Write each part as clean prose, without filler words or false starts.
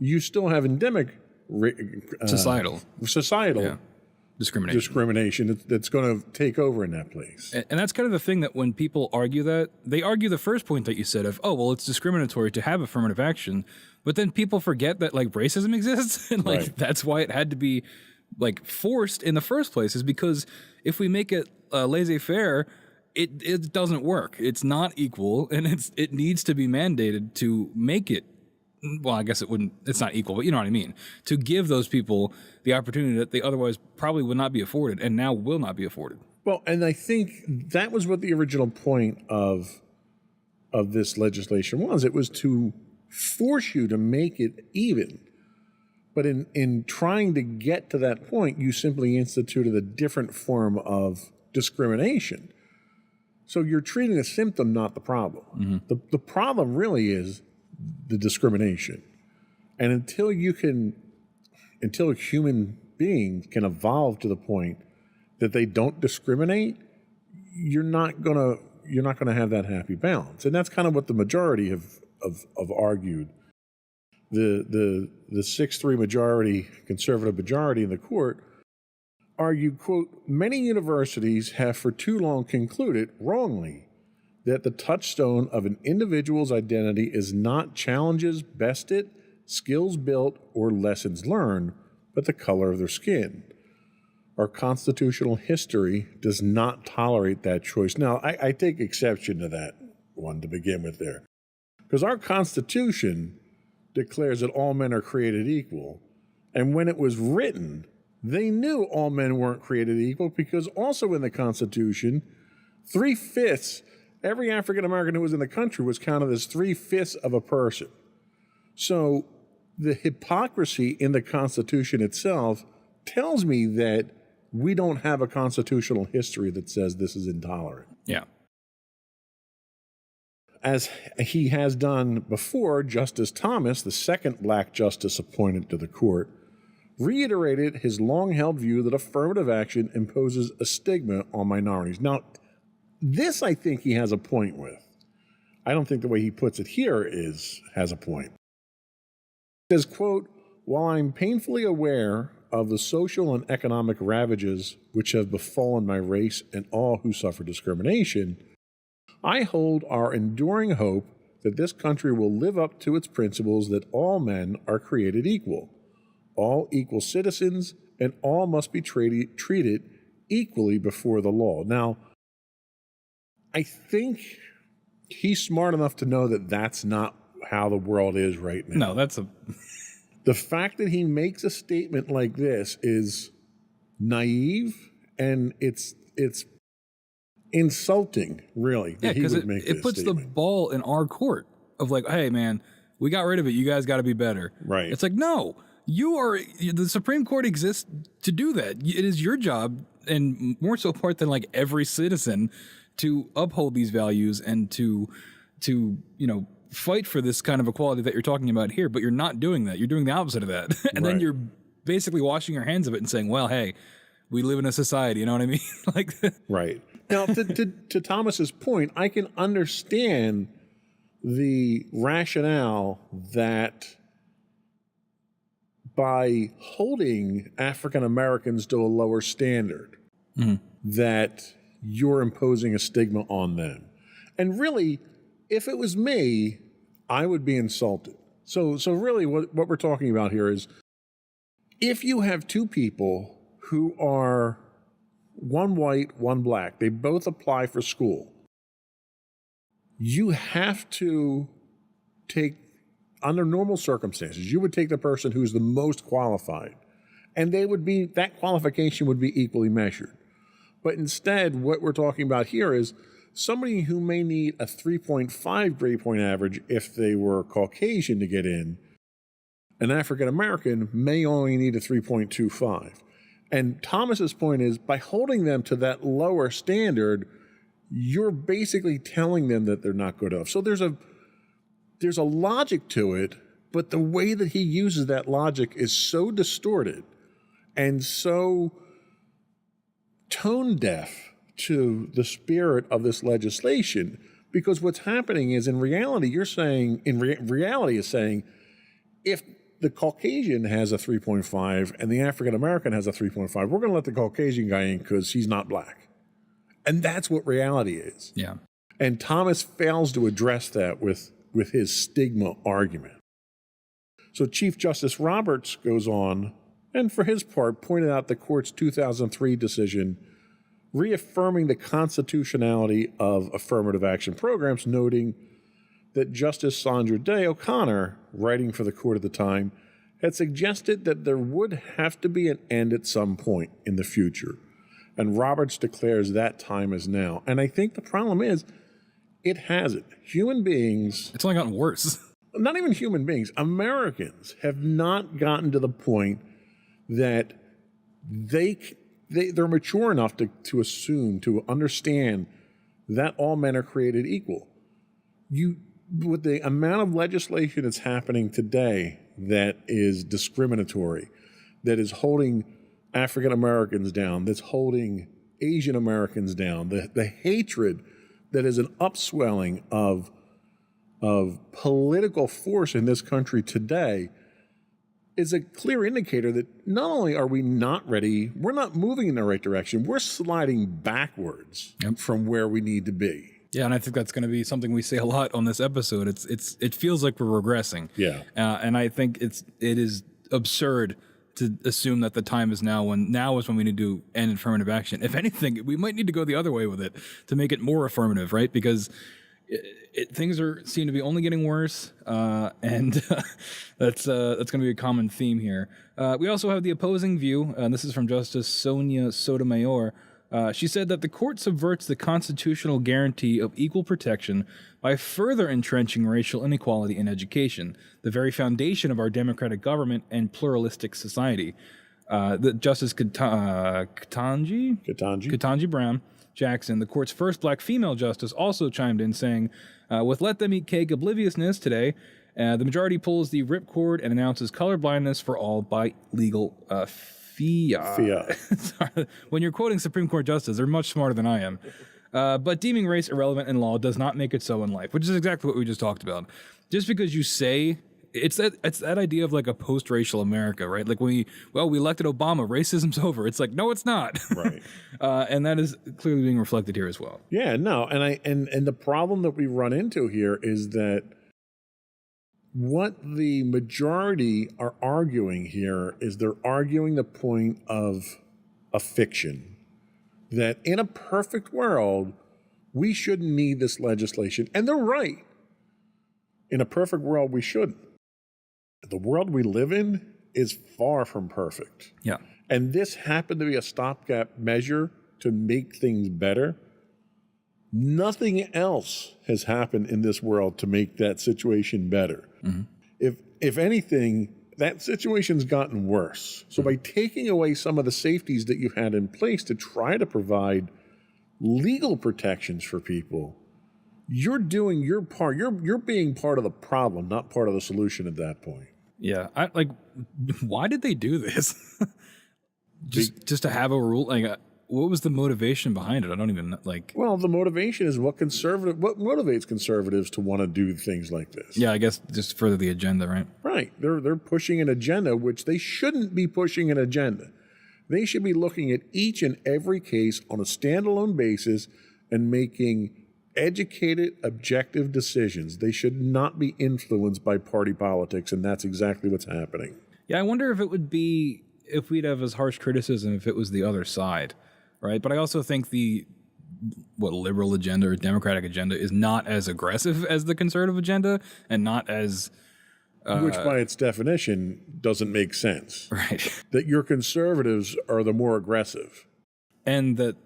you still have endemic Societal yeah. discrimination that's going to take over in that place. And that's kind of the thing, that when people argue that, they argue the first point that you said of, oh, well, it's discriminatory to have affirmative action. But then people forget that like racism exists. And like, Right. that's why it had to be like forced in the first place, is because if we make it laissez-faire, it doesn't work. It's not equal, and it needs to be mandated to make it. Well, I guess it's not equal, but you know what I mean. To give those people the opportunity that they otherwise probably would not be afforded, and now will not be afforded. Well, and I think that was what the original point of this legislation was. It was to force you to make it even. But in trying to get to that point, you simply instituted a different form of discrimination. So you're treating the symptom, not the problem. Mm-hmm. The problem really is the discrimination. And until human beings can evolve to the point that they don't discriminate, you're not gonna have that happy balance. And that's kind of what the majority have argued. The 6-3 majority, conservative majority in the court, argued, quote, many universities have for too long concluded, wrongly, that the touchstone of an individual's identity is not challenges bested, skills built, or lessons learned, but the color of their skin. Our constitutional history does not tolerate that choice. Now, I take exception to that one to begin with there, because our Constitution declares that all men are created equal. And when it was written, they knew all men weren't created equal, because also in the Constitution, 3/5, every African American who was in the country was counted as 3/5 of a person. So the hypocrisy in the Constitution itself tells me that we don't have a constitutional history that says this is intolerant. Yeah. As he has done before, Justice Thomas, the second black justice appointed to the court, reiterated his long-held view that affirmative action imposes a stigma on minorities. Now, this I think he has a point with. I don't think the way he puts it here has a point. He says, quote, while I'm painfully aware of the social and economic ravages which have befallen my race and all who suffer discrimination, I hold our enduring hope that this country will live up to its principles that all men are created equal, all equal citizens, and all must be treated equally before the law. Now, I think he's smart enough to know that that's not how the world is right now. No, that's The fact that he makes a statement like this is naive, and it's insulting, really. Yeah, because it puts the ball in our court of like, hey, man, we got rid of it. You guys got to be better. Right. It's like, no, the Supreme Court exists to do that. It is your job, and more so part than like every citizen, to uphold these values and to fight for this kind of equality that you're talking about here. But you're not doing that. You're doing the opposite of that. And then you're basically washing your hands of it and saying, well, hey, we live in a society. You know what I mean? Like, right. Now, to Thomas's point, I can understand the rationale that by holding African Americans to a lower standard, that you're imposing a stigma on them. And really, if it was me, I would be insulted. So really what we're talking about here is, if you have two people who are one white, one black, they both apply for school, you have to take, under normal circumstances, you would take the person who's the most qualified, and that qualification would be equally measured. But instead, what we're talking about here is somebody who may need a 3.5 grade point average if they were Caucasian to get in, an African American may only need a 3.25. And Thomas's point is, by holding them to that lower standard, you're basically telling them that they're not good enough. So there's a logic to it, but the way that he uses that logic is so distorted and so tone deaf to the spirit of this legislation, because what's happening is, in reality, you're saying, reality is saying, if the Caucasian has a 3.5 and the African American has a 3.5, we're going to let the Caucasian guy in because he's not black. And that's what reality is. Yeah. And Thomas fails to address that with his stigma argument. So Chief Justice Roberts goes on, and for his part, pointed out the court's 2003 decision reaffirming the constitutionality of affirmative action programs, noting that Justice Sandra Day O'Connor, writing for the court at the time, had suggested that there would have to be an end at some point in the future. And Roberts declares that time is now. And I think the problem is, it hasn't. Human beings, It's only gotten worse. not even human beings, Americans have not gotten to the point that they're mature enough to assume, to understand that all men are created equal. With the amount of legislation that's happening today that is discriminatory, that is holding African Americans down, that's holding Asian Americans down, the hatred that is an upswelling of political force in this country today is a clear indicator that not only are we not ready, we're not moving in the right direction, we're sliding backwards from where we need to be. Yeah, and I think that's going to be something we say a lot on this episode. It feels like we're regressing. Yeah. And I think it is absurd to assume that the time is now is when we need to end affirmative action. If anything, we might need to go the other way with it to make it more affirmative, right? Because things seem to be only getting worse, and that's going to be a common theme here. We also have the opposing view, and this is from Justice Sonia Sotomayor. She said that the court subverts the constitutional guarantee of equal protection by further entrenching racial inequality in education, the very foundation of our democratic government and pluralistic society. Justice Ketanji Brown Jackson, the court's first black female justice, also chimed in saying, with Let Them Eat Cake obliviousness today, the majority pulls the ripcord and announces colorblindness for all by legal fiat. Sorry. When you're quoting Supreme Court justices, they're much smarter than I am. But deeming race irrelevant in law does not make it so in life, which is exactly what we just talked about. Just because you say it's that idea of like a post-racial America, right? Like we elected Obama, racism's over. It's like, no, it's not. Right. And that is clearly being reflected here as well. Yeah, no, and the problem that we run into here is that what the majority are arguing here is they're arguing the point of a fiction, that in a perfect world, we shouldn't need this legislation. And they're right. In a perfect world, we shouldn't. The world we live in is far from perfect. Yeah. And this happened to be a stopgap measure to make things better. Nothing else has happened in this world to make that situation better. Mm-hmm. If anything, that situation's gotten worse. So by taking away some of the safeties that you had in place to try to provide legal protections for people, you're doing your part. You're being part of the problem, not part of the solution at that point. Yeah. Why did they do this? just to have a rule? What was the motivation behind it? I don't even Well, the motivation is what motivates conservatives to want to do things like this. Yeah, I guess just further the agenda, right? Right. They're pushing an agenda which they shouldn't be pushing an agenda. They should be looking at each and every case on a standalone basis and making educated, objective decisions. They should not be influenced by party politics, and that's exactly what's happening. Yeah, I wonder if we'd have as harsh criticism if it was the other side, right? But I also think the liberal agenda or democratic agenda is not as aggressive as the conservative agenda, and not as which by its definition doesn't make sense. Right. That your conservatives are the more aggressive. And that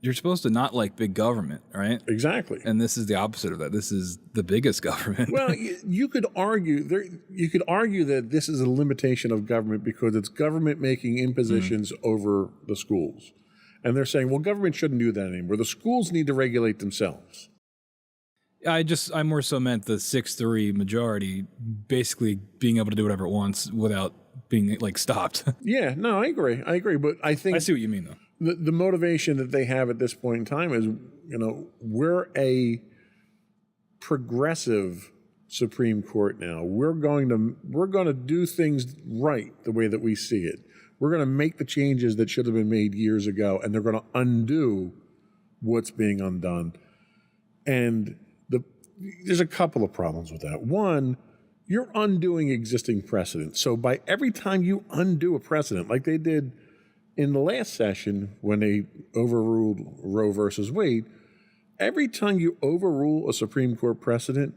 you're supposed to not like big government, right? Exactly. And this is the opposite of that. This is the biggest government. Well, you could argue that this is a limitation of government because it's government making impositions over the schools. And they're saying, well, government shouldn't do that anymore. The schools need to regulate themselves. I more so meant the 6-3 majority basically being able to do whatever it wants without being stopped. Yeah, no, I agree. But I think I see what you mean, though. The motivation that they have at this point in time is, we're a progressive Supreme Court now. We're going to do things right the way that we see it. We're going to make the changes that should have been made years ago, and they're going to undo what's being undone. And there's a couple of problems with that. One, you're undoing existing precedent. So by every time you undo a precedent, like they did in the last session when they overruled Roe versus Wade, every time you overrule a Supreme Court precedent,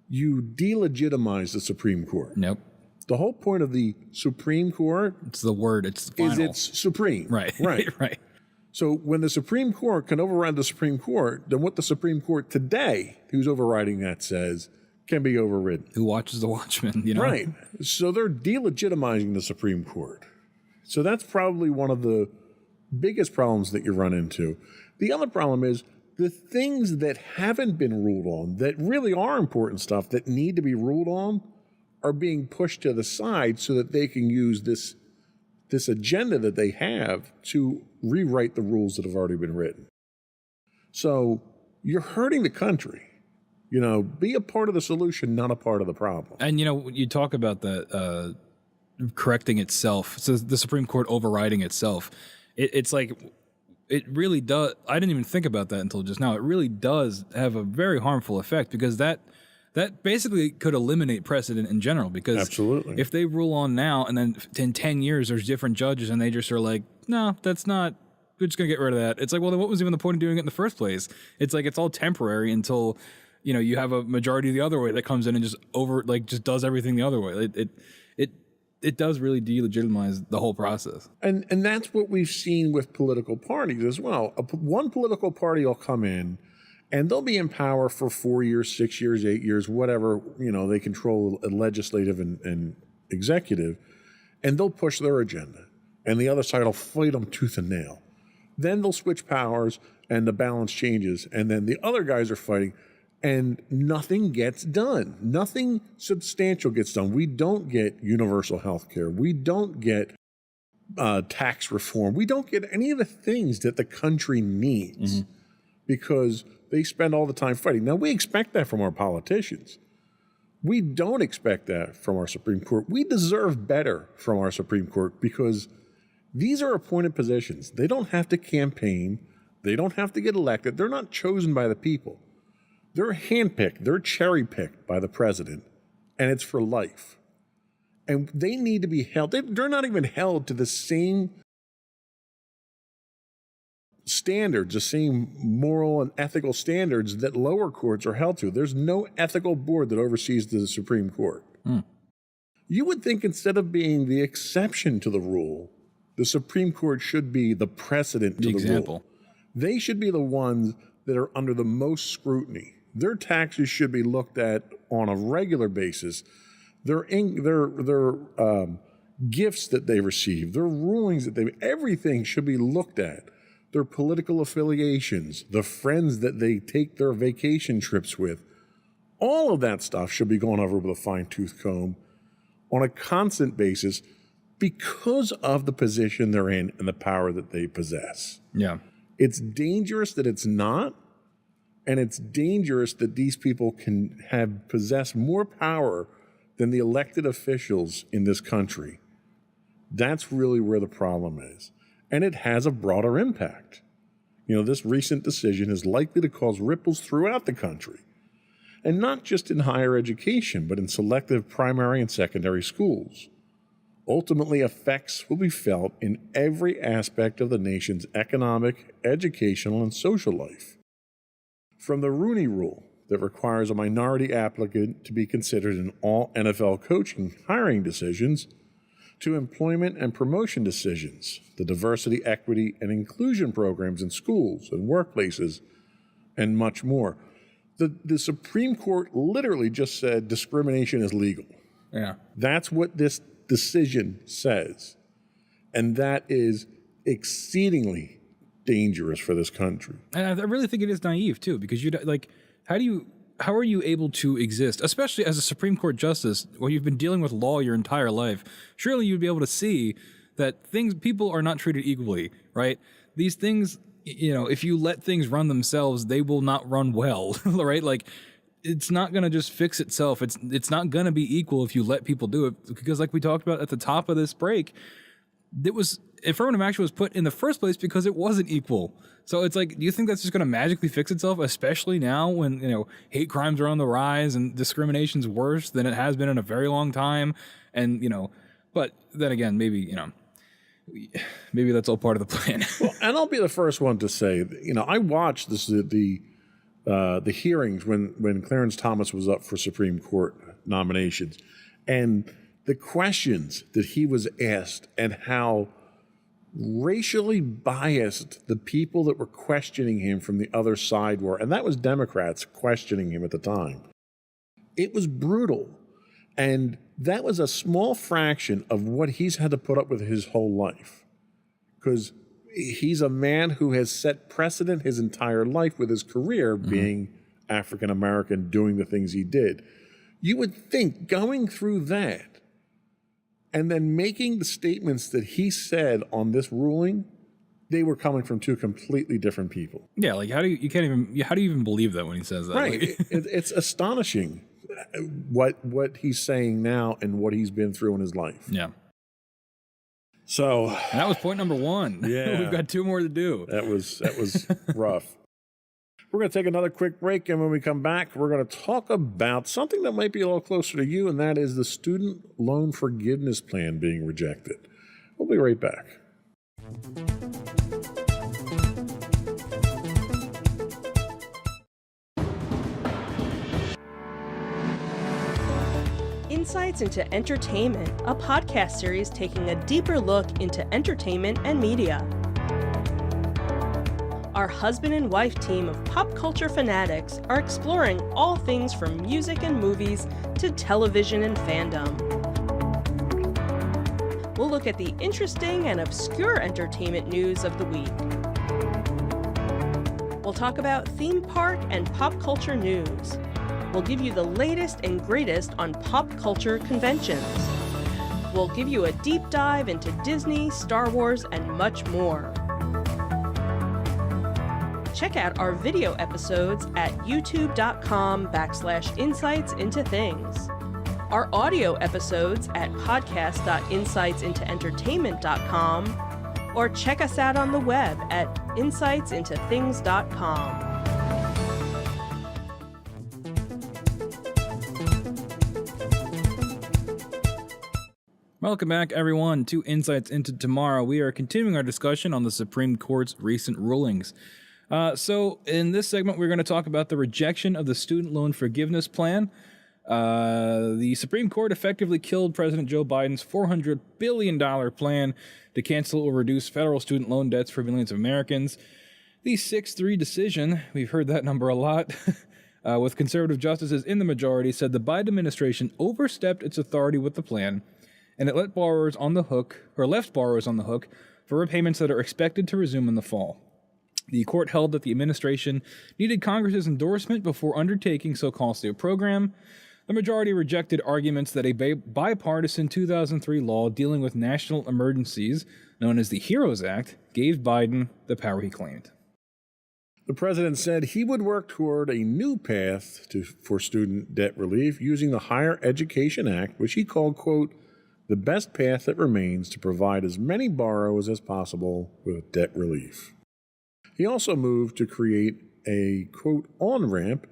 you delegitimize the Supreme Court. Nope. The whole point of the Supreme Court It's the word. It's final. is it's supreme. Right. Right. Right. So when the Supreme Court can override the Supreme Court, then what the Supreme Court today, who's overriding that, says can be overridden. Who watches the Watchmen? You know. Right. So they're delegitimizing the Supreme Court. So that's probably one of the biggest problems that you run into. The other problem is the things that haven't been ruled on, that really are important stuff that need to be ruled on, are being pushed to the side so that they can use this agenda that they have to rewrite the rules that have already been written. So you're hurting the country. You know, be a part of the solution, not a part of the problem. And you know, you talk about the correcting itself. So the Supreme Court overriding itself. It's like it really does. I didn't even think about that until just now. It really does have a very harmful effect because that basically could eliminate precedent in general. Because Absolutely. if they rule on now and then in 10 years there's different judges and they just are like, no, that's not. We're just gonna get rid of that. It's like, well, then what was even the point of doing it in the first place? It's like it's all temporary until you have a majority the other way that comes in and just does everything the other way. It does really delegitimize the whole process. And that's what we've seen with political parties as well. One political party will come in and they'll be in power for 4 years, 6 years, 8 years, whatever, they control a legislative and executive, and they'll push their agenda. And the other side will fight them tooth and nail. Then they'll switch powers and the balance changes. And then the other guys are fighting and nothing gets done. Nothing substantial gets done. We don't get universal health care. We don't get tax reform. We don't get any of the things that the country needs because they spend all the time fighting. Now, we expect that from our politicians. We don't expect that from our Supreme Court. We deserve better from our Supreme Court because these are appointed positions. They don't have to campaign. They don't have to get elected. They're not chosen by the people. They're handpicked, they're cherry-picked by the president, and it's for life. And they need to be held. They're not even held to the same standards, the same moral and ethical standards that lower courts are held to. There's no ethical board that oversees the Supreme Court. You would think instead of being the exception to the rule, the Supreme Court should be the precedent to the rule. They should be the ones that are under the most scrutiny. Their taxes should be looked at on a regular basis. Their gifts that they receive, their rulings everything should be looked at. Their political affiliations, the friends that they take their vacation trips with, all of that stuff should be gone over with a fine-tooth comb on a constant basis because of the position they're in and the power that they possess. Yeah. It's dangerous that it's not. And it's dangerous that these people can possess more power than the elected officials in this country. That's really where the problem is. And it has a broader impact. This recent decision is likely to cause ripples throughout the country. And not just in higher education, but in selective primary and secondary schools. Ultimately, effects will be felt in every aspect of the nation's economic, educational, and social life. From the Rooney Rule that requires a minority applicant to be considered in all NFL coaching hiring decisions, to employment and promotion decisions, the diversity, equity, and inclusion programs in schools and workplaces, and much more. The Supreme Court literally just said discrimination is legal. Yeah. That's what this decision says. And that is exceedingly dangerous for this country. And I really think it is naive too, because how are you able to exist, especially as a Supreme Court justice, where you've been dealing with law your entire life? Surely you'd be able to see that people are not treated equally, right? These things, if you let things run themselves, they will not run well, right? Like it's not going to just fix itself. It's not going to be equal if you let people do it, because like we talked about at the top of this break, affirmative action was put in the first place because it wasn't equal. So it's like, do you think that's just going to magically fix itself, especially now when, hate crimes are on the rise and discrimination's worse than it has been in a very long time? And, but then again, maybe that's all part of the plan. Well, and I'll be the first one to say, I watched the hearings when Clarence Thomas was up for Supreme Court nominations, and the questions that he was asked and how racially biased the people that were questioning him from the other side were, and that was Democrats questioning him at the time. It was brutal. And that was a small fraction of what he's had to put up with his whole life. Because he's a man who has set precedent his entire life with his career being African American, doing the things he did. You would think going through that and then making the statements that he said on this ruling, they were coming from two completely different people. Yeah, like how do you even believe that when he says that? Right. Like, It's astonishing what he's saying now and what he's been through in his life. Yeah. So and that was point number 1. Yeah. We've got 2 more to do. That was rough. We're going to take another quick break, and when we come back, we're going to talk about something that might be a little closer to you, and that is the student loan forgiveness plan being rejected. We'll be right back. Insights into Entertainment, a podcast series taking a deeper look into entertainment and media. Our husband and wife team of pop culture fanatics are exploring all things from music and movies to television and fandom. We'll look at the interesting and obscure entertainment news of the week. We'll talk about theme park and pop culture news. We'll give you the latest and greatest on pop culture conventions. We'll give you a deep dive into Disney, Star Wars, and much more. Check out our video episodes at youtube.com/insightsintothings. Our audio episodes at podcast.insightsintoentertainment.com, or check us out on the web at insightsintothings.com. Welcome back, everyone, to Insights into Tomorrow. We are continuing our discussion on the Supreme Court's recent rulings. So in this segment, we're going to talk about the rejection of the student loan forgiveness plan. The Supreme Court effectively killed President Joe Biden's $400 billion plan to cancel or reduce federal student loan debts for millions of Americans. The 6-3 decision, we've heard that number a lot, with conservative justices in the majority, said the Biden administration overstepped its authority with the plan, and it left borrowers on the hook for repayments that are expected to resume in the fall. The court held that the administration needed Congress's endorsement before undertaking so costly a program. The majority rejected arguments that a bipartisan 2003 law dealing with national emergencies, known as the HEROES Act, gave Biden the power he claimed. The president said he would work toward a new path for student debt relief using the Higher Education Act, which he called, quote, the best path that remains to provide as many borrowers as possible with debt relief. He also moved to create a, quote, on-ramp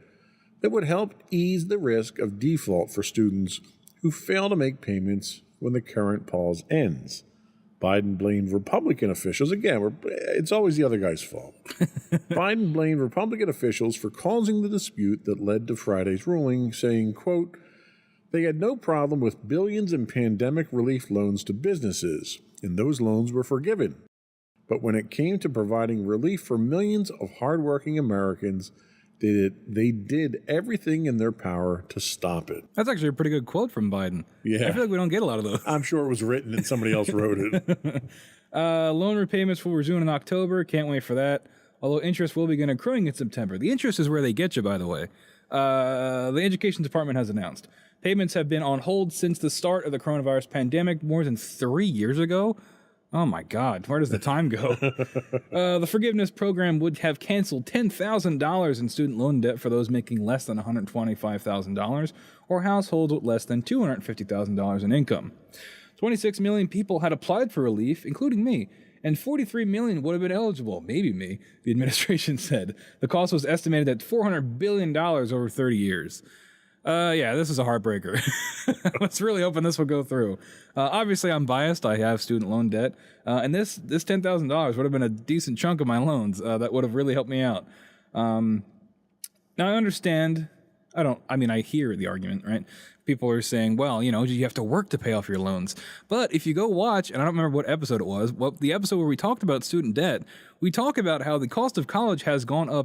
that would help ease the risk of default for students who fail to make payments when the current pause ends. Biden blamed Republican officials. Again, it's always the other guy's fault. Biden blamed Republican officials for causing the dispute that led to Friday's ruling, saying, quote, they had no problem with billions in pandemic relief loans to businesses, and those loans were forgiven. But when it came to providing relief for millions of hardworking Americans, they did everything in their power to stop it. That's actually a pretty good quote from Biden. Yeah. I feel like we don't get a lot of those. I'm sure it was written and somebody else wrote it. Loan repayments will resume in October. Can't wait for that. Although interest will begin accruing in September. The interest is where they get you, by the way. The Education Department has announced payments have been on hold since the start of the coronavirus pandemic more than 3 years ago. Oh my God, where does the time go? The forgiveness program would have canceled $10,000 in student loan debt for those making less than $125,000 or households with less than $250,000 in income. 26 million people had applied for relief, including me, and 43 million would have been eligible, maybe me, the administration said. The cost was estimated at $400 billion over 30 years. Yeah, this is a heartbreaker. I was really hoping this would go through. Obviously, I'm biased. I have student loan debt. And this $10,000 would have been a decent chunk of my loans that would have really helped me out. Now, I understand. I hear the argument, right? People are saying, well, you have to work to pay off your loans. But if you go watch, and I don't remember what episode it was, the episode where we talked about student debt, we talk about how the cost of college has gone up